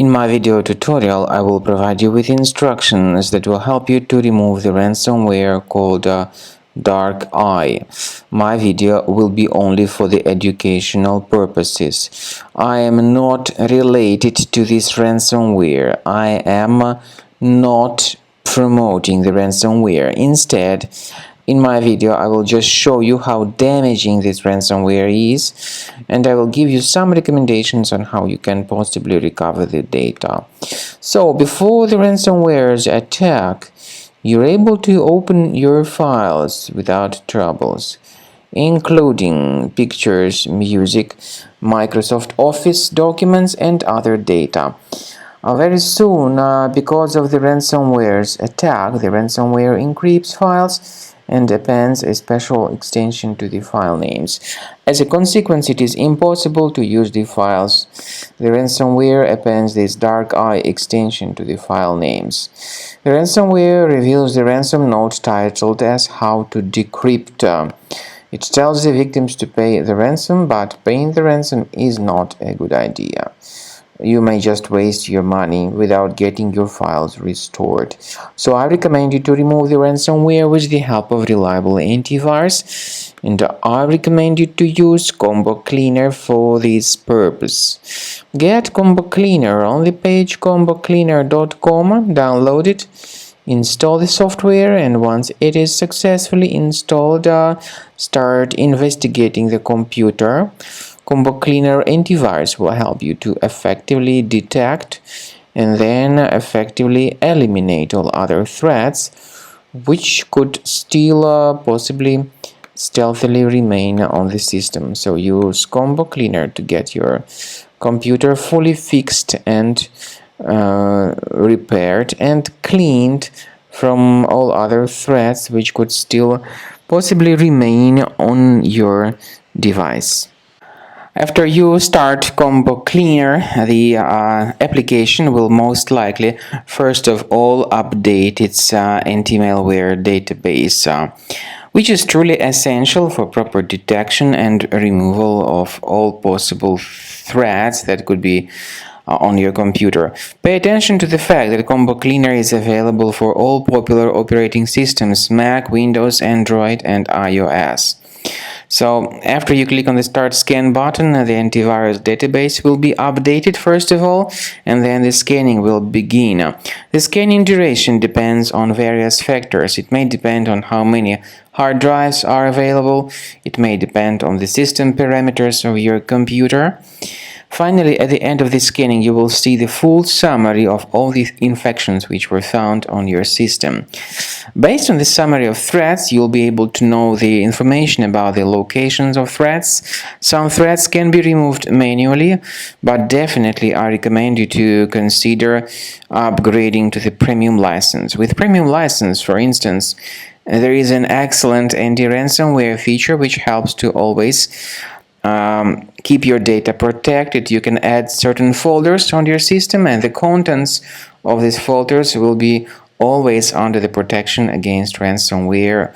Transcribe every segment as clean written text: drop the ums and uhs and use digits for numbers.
In my video tutorial, I will provide you with instructions that will help you to remove the ransomware called darkeye. My video will be only for the educational purposes. I am not related to this ransomware. I am not promoting the ransomware. Instead, in my video, I will just show you how damaging this ransomware is, and I will give you some recommendations on how you can possibly recover the data. So, before the ransomware's attack, you're able to open your files without troubles, including pictures, music, Microsoft Office documents, and other data. Very soon, because of the ransomware's attack, the ransomware encrypts files and appends a special extension to the file names. As a consequence, it is impossible to use the files. The ransomware appends this darkeye extension to the file names. The ransomware reveals the ransom note titled as How to Decrypt. It tells the victims to pay the ransom, but paying the ransom is not a good idea. You may just waste your money without getting your files restored. So I recommend you to remove the ransomware with the help of reliable antivirus, and I recommend you to use Combo Cleaner for this purpose. Get Combo Cleaner on the page combocleaner.com, download it, install the software, and once it is successfully installed, start investigating the computer. Combo Cleaner Antivirus will help you to effectively detect and then effectively eliminate all other threats which could still possibly stealthily remain on the system. So use Combo Cleaner to get your computer fully fixed and repaired and cleaned from all other threats which could still possibly remain on your device. After you start Combo Cleaner, the application will most likely first of all update its anti-malware database, which is truly essential for proper detection and removal of all possible threats that could be on your computer. Pay attention to the fact that Combo Cleaner is available for all popular operating systems: Mac, Windows, Android, and iOS. So, after you click on the Start Scan button, the antivirus database will be updated first of all, and then the scanning will begin. The scanning duration depends on various factors. It may depend on how many hard drives are available. It may depend on the system parameters of your computer. Finally, at the end of the scanning, you will see the full summary of all the infections which were found on your system. Based on the summary of threats, you'll be able to know the information about the locations of threats. Some threats can be removed manually, but definitely I recommend you to consider upgrading to the premium license. With premium license, for instance, there is an excellent anti-ransomware feature which helps to always keep your data protected. You can add certain folders on your system, and the contents of these folders will be always under the protection against ransomware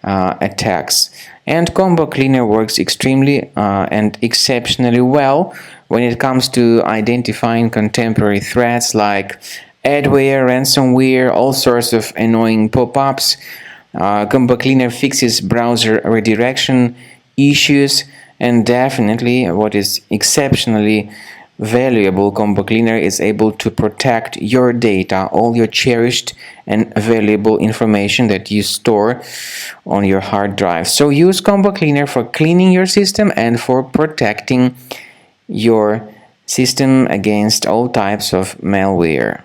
attacks. And Combo Cleaner works extremely and exceptionally well when it comes to identifying contemporary threats like adware, ransomware, all sorts of annoying pop-ups. Combo Cleaner fixes browser redirection issues. And definitely, what is exceptionally valuable, Combo Cleaner is able to protect your data, all your cherished and valuable information that you store on your hard drive. So use Combo Cleaner for cleaning your system and for protecting your system against all types of malware.